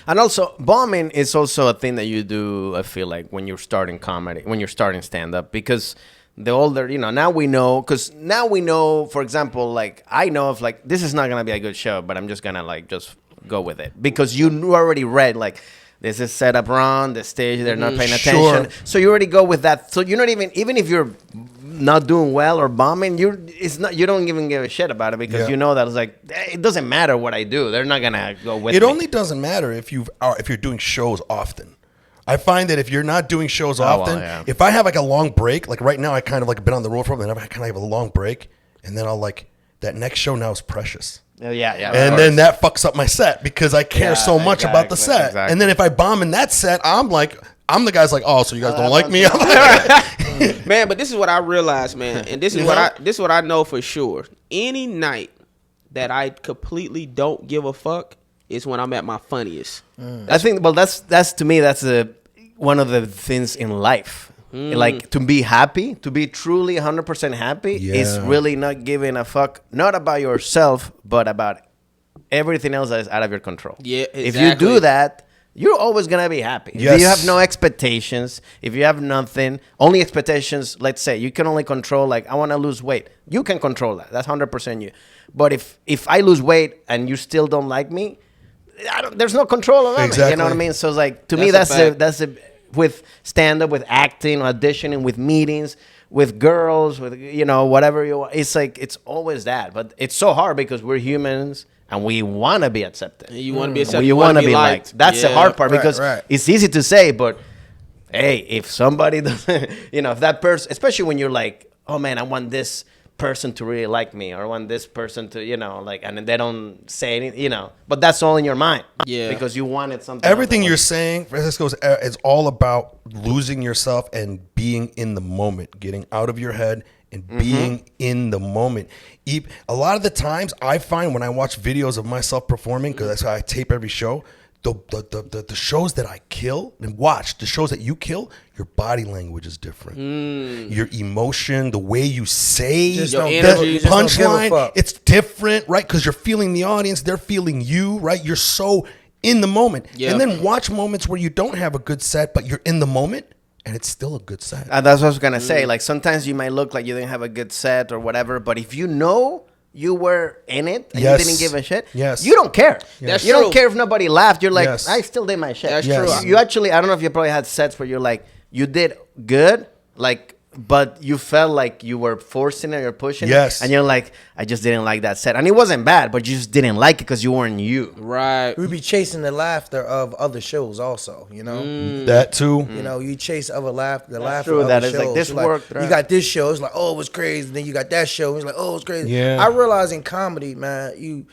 And also, bombing is also a thing that you do, I feel like, when you're starting comedy, when you're starting stand-up, because the older, now we know, for example, like, I know if, like, this is not going to be a good show, but I'm just going to, like, just go with it. Because you already read, like, this is set up wrong, the stage, they're not paying attention. So you already go with that. So you're not even if you're not doing well or bombing, you don't even give a shit about it, because you know that it's like, it doesn't matter what I do. They're not gonna go with it. me. It only doesn't matter if you're doing shows often. I find that if you're not doing shows often, if I have like a long break, like right now I kind of like been on the road for a minute, I kind of have a long break, and then I'll like, that next show now is precious. Yeah. And then that fucks up my set because I care so much about the set. Exactly. And then if I bomb in that set, I'm the guy's like, oh, so you guys don't like me? Man, but this is what I realized, man, and this is what I know for sure. Any night that I completely don't give a fuck is when I'm at my funniest. I think, well, that's to me, that's one of the things in life. Like, to be happy, to be truly 100% happy is really not giving a fuck, not about yourself, but about everything else that is out of your control. Yeah, exactly. If you do that, you're always going to be happy. Yes. If you have no expectations, if you have nothing, only expectations, let's say, you can only control, like, I want to lose weight. You can control that. That's 100% you. But if I lose weight and you still don't like me, there's no control over me. You know what I mean? So it's like, to me, that's with stand-up, with acting, auditioning, with meetings, with girls, with, whatever you want. It's like, it's always that. But it's so hard because we're humans and we want to be accepted. You want to be accepted. You want to be liked. That's the hard part, because it's easy to say, but hey, if somebody doesn't, if that person, especially when you're like, oh man, I want this person to really like me, or I want this person to, and they don't say anything, but that's all in your mind. Yeah. Because you wanted something. Everything you're saying, Francisco, is all about losing yourself and being in the moment, getting out of your head and being in the moment. A lot of the times I find when I watch videos of myself performing, because that's how I tape every show, the shows that I kill and watch, the shows that you kill, your body language is different. Your emotion, the way you say, the punchline, it's different, right? Because you're feeling the audience, they're feeling you, right? You're so in the moment. Yep. And then watch moments where you don't have a good set, but you're in the moment, and it's still a good set. That's what I was going to say. Like, sometimes you might look like you didn't have a good set or whatever, but if you know you were in it and you didn't give a shit, you don't care. Yes. You don't care if nobody laughed. You're like, I still did my shit. That's true. You actually, I don't know if you probably had sets where you're like, you did good, like, but you felt like you were forcing it or pushing it. And you're like, I just didn't like that set. And it wasn't bad, but you just didn't like it because you weren't you. Right. We'd be chasing the laughter of other shows also, That too. You chase the laughter of other shows. Like, this worked. You got this show, it's like, oh, it was crazy. Then you got that show, it's like, oh, it was crazy. Yeah. I realize in comedy, man,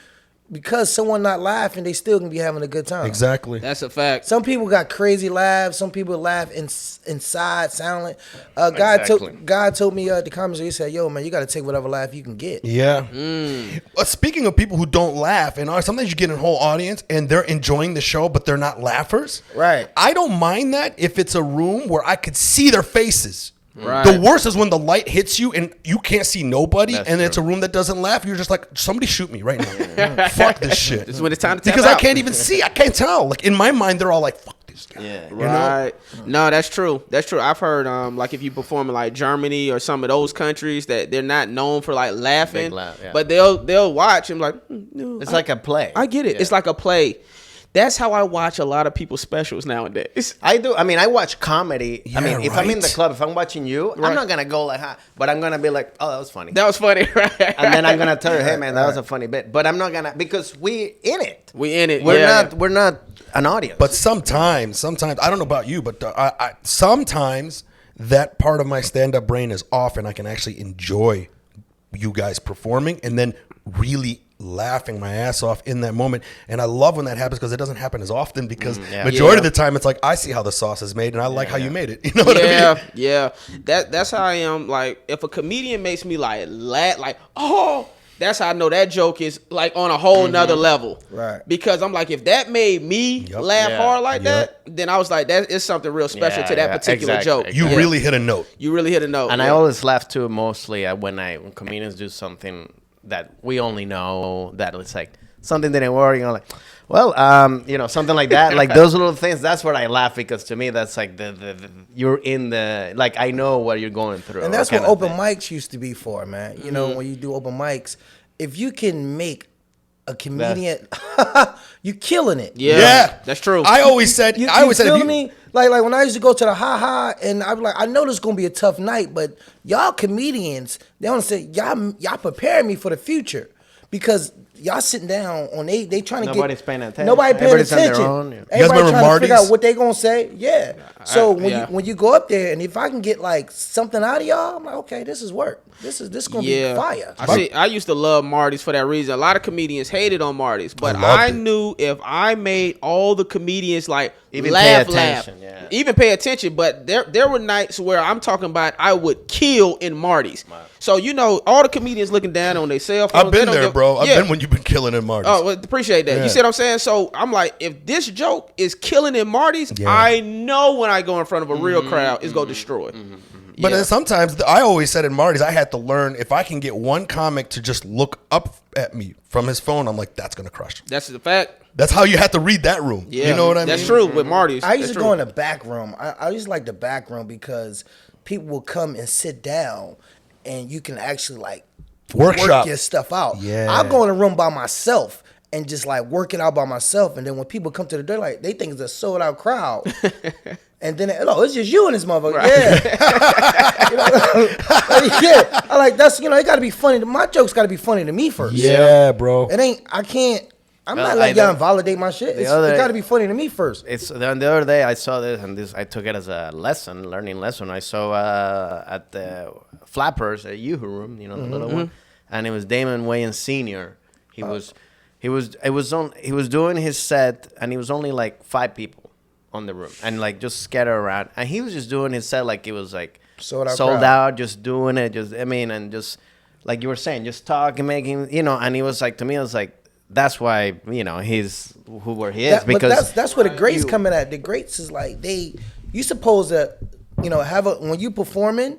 because someone not laughing, they still can be having a good time. Exactly. That's a fact. Some people got crazy laughs. Some people laugh inside, silent. God told me at the comments, he said, yo, man, you got to take whatever laugh you can get. Yeah. Speaking of people who don't laugh, and sometimes you get a whole audience and they're enjoying the show, but they're not laughers. Right. I don't mind that if it's a room where I could see their faces. Right. The worst is when the light hits you and you can't see nobody. That's true. It's a room that doesn't laugh. You're just like, somebody shoot me right now. Fuck this shit. This is when it's time to tap because out. I can't even see. I can't tell. Like, in my mind, they're all like, fuck this guy. Yeah. Right. No, that's true. That's true. I've heard like if you perform in like Germany or some of those countries that they're not known for like laughing, but they'll watch and like, no, it's like a play. I get it. Yeah. It's like a play. That's how I watch a lot of people's specials nowadays. I do. I mean, I watch comedy. Yeah, I mean, if I'm in the club, if I'm watching you, I'm not going to go like, but I'm going to be like, oh, that was funny. That was funny, right? And then I'm going to tell you, hey, man, that was a funny bit. But I'm not going to, because we in it. We in it. We're not an audience. But sometimes, I don't know about you, but I sometimes that part of my stand-up brain is off and I can actually enjoy you guys performing and then really laughing my ass off in that moment. And I love when that happens because it doesn't happen as often because majority of the time it's like, I see how the sauce is made and I like how you made it. You know what I mean? Yeah. That's how I am. Like, if a comedian makes me like laugh, like, oh, that's how I know that joke is like on a whole nother level. Right. Because I'm like, if that made me laugh hard like that, then I was like, that is something real special to that particular joke. You really hit a note. You really hit a note. And I always laugh too, mostly when comedians do something that we only know that it's like something didn't work. You're like, Well, something like that, like those little things. That's where I laugh because to me, that's like the you're in the like I know what you're going through, and that's what open mics used to be for, man. You know, when you do open mics, if you can make a comedian, you killing it. Yeah, that's true. I always said, You if feel you, me? Like when I used to go to the ha and I'm like, I know this is gonna be a tough night, but y'all comedians, they want to say y'all preparing me for the future because y'all sitting down on they trying to Nobody's paying attention. Nobody paying Everybody's on their attention. own, yeah. Everybody trying to figure Marty's? out what they gonna say. Yeah. So when you go up there and if I can get like something out of y'all, I'm like, okay, this is work. This gonna be fire. I used to love Marty's for that reason. A lot of comedians hated on Marty's, but I knew if I made all the comedians like even laugh, yeah. even pay attention. But there were nights where I'm talking about I would kill in Marty's. Wow. So all the comedians looking down on their cell phones. I've been there, bro. I've been when you've been killing in Marty's. Oh, well, appreciate that. Yeah. You see what I'm saying? So I'm like, if this joke is killing in Marty's, I know when I go in front of a real crowd, it's gonna destroy. But then sometimes I always said in Marty's, I had to learn if I can get one comic to just look up at me from his phone, I'm like, that's gonna crush. That's the fact. That's how you have to read that room. Yeah, you know what I mean? That's true with Marty's. I used to go in the back room. I used to like the back room because people will come and sit down and you can actually like work your stuff out. Yeah. I'll go in a room by myself and just like work it out by myself. And then when people come to the door, like they think it's a sold out crowd. And then it's just you and this motherfucker. Right. Yeah. Yeah. I like that's it gotta be funny. My jokes gotta be funny to me first. Yeah, bro. I'm not letting y'all invalidate my shit. It gotta be funny to me first. The other day I saw this and I took it as a learning lesson. I saw at the Flappers, a Yoo-Hoo room, the little one, and it was Damon Wayans Sr. He was doing his set and he was only like 5 people on the room and like just scattered around, and he was just doing his set like it was like sold out, just doing it, and just like you were saying, just talking, making, and he was like, to me, it was like, that's why he's who he is, because but that's where the greats coming at. The greats is like you supposed to have when you performing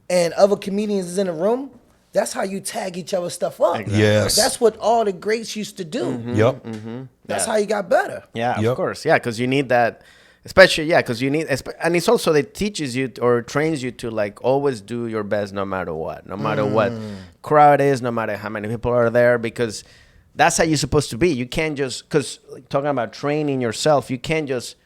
and other comedians is in the room. That's how you tag each other's stuff up. Exactly. Yes. That's what all the greats used to do. Mm-hmm. Yep. Mm-hmm. That's how you got better. Yeah, of course. Yeah, because you need that, especially, because you need, and it's also that teaches you or trains you to like always do your best no matter what. No matter what crowd is, no matter how many people are there, because that's how you're supposed to be. You can't just, because talking about training yourself, you can't just,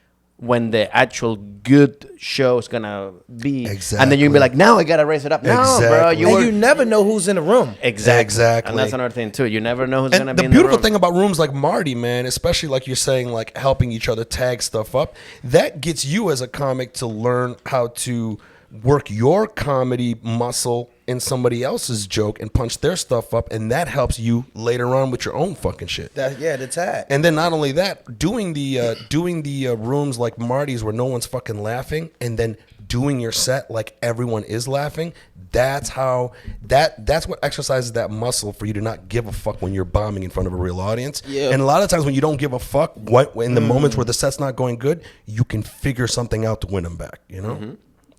when the actual good show is gonna be, and then you can be like, now I gotta raise it up. No, bro, you never know who's in the room. Exactly, and that's another thing too. You never know who's gonna be in the room. The beautiful thing about rooms like Marty, man, especially like you're saying, like helping each other tag stuff up, that gets you as a comic to learn how to work your comedy muscle in somebody else's joke and punch their stuff up, and that helps you later on with your own fucking shit. The tag. And then not only that, doing the rooms like Marty's where no one's fucking laughing, and then doing your set like everyone is laughing. That's how that's what exercises that muscle for you to not give a fuck when you're bombing in front of a real audience. Yeah. And a lot of times when you don't give a fuck, in the moments where the set's not going good, you can figure something out to win them back.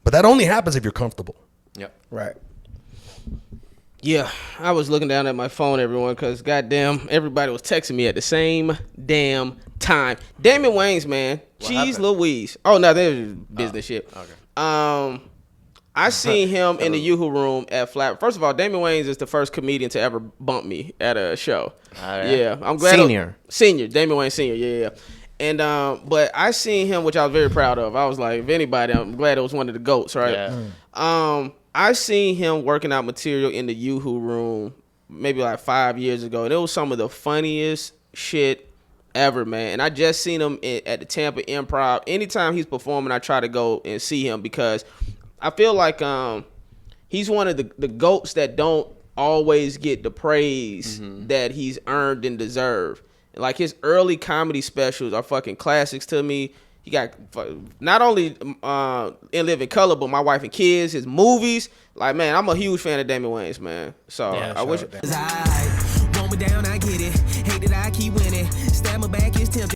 But that only happens if you're comfortable. Yep. Right. Yeah, I was looking down at my phone, everyone, because goddamn, everybody was texting me at the same damn time. Damon Wayans, man, Cheese Louise. Oh no, there's business shit. Okay. I seen him in the Yoo-Hoo room at Flat. First of all, Damon Wayans is the first comedian to ever bump me at a show. Yeah, I'm glad. Senior, Damon Wayans Senior. Yeah. And but I seen him, which I was very proud of. I was like, if anybody, I'm glad it was one of the GOATs, right? Yeah. I seen him working out material in the Yoo-Hoo room maybe like 5 years ago, and it was some of the funniest shit ever, man. And I just seen him at the Tampa Improv. Anytime he's performing, I try to go and see him because I feel like he's one of the GOATs that don't always get the praise that he's earned and deserved. Like his early comedy specials are fucking classics to me. He got not only In Living Color, but My Wife and Kids, his movies. Like, man, I'm a huge fan of Damon Wayans, man. So I wish.